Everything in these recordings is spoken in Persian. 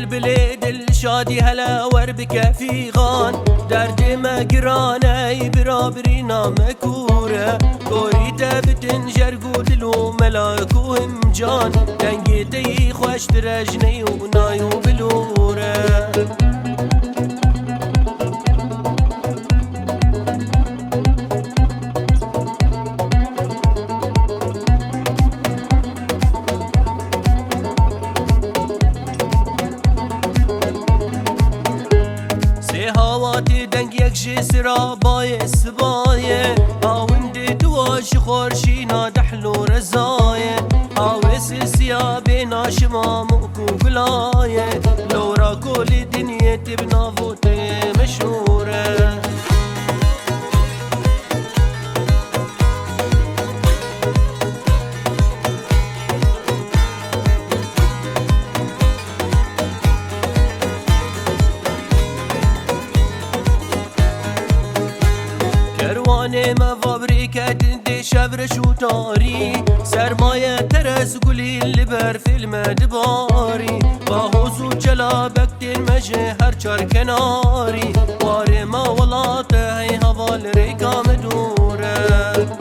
بالبلي دل شادي هلا وربك في غان درد ما قراني برابرينا مكورة كوريتا بتنجر قودلو ملاك وهمجان دنقيتي خوش ترجني ونايو بلورة هاواتي دنگ یک جسرا باي سباية هاوند دواش خورشينا دحلو رزاية هاوس سيا بينا شمامك وقلاية لورا كل دنيا تبنا فوتي مشهورة ما فابريكا دي شبرش وطاري سرماية ترس قولي اللي بر في المدباري باهوز وجلابك تنمجي هرچار كناري واري ما ولاته هي هوال ريكا مدوره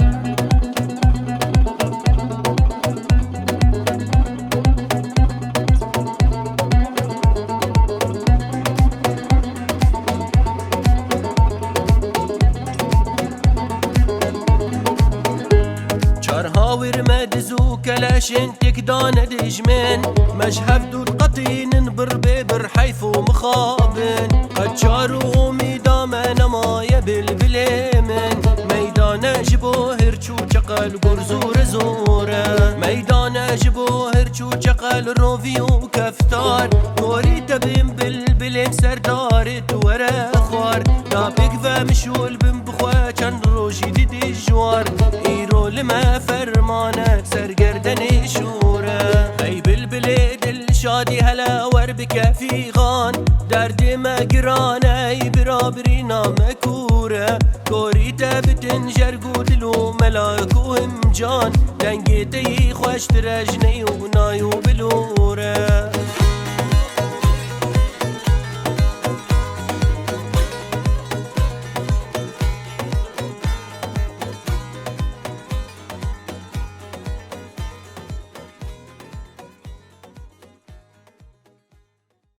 هاور مدزو كلاشن تكدان دجمن مجهب دود قطين برببر حيثو مخابن قد شارو ميدام نمايا بالبليمن ميدان جبوهر چو چقل قرزور زورة ميدان جبوهر چو چقل روفي وكفتار كوري تبين بالبليم سردار تورا خوار دابك فمشول بن بخوا چند روشي دي جوار ايرو لما فرمانه سرگردن شوره ای بلبل دل شادی هلا وربك في غان درد ما قراني برابرينا مكوره كوريتا بتنجر قودلو ملاك وهمجان دنقيتي خوش ترجني ونايو بلوره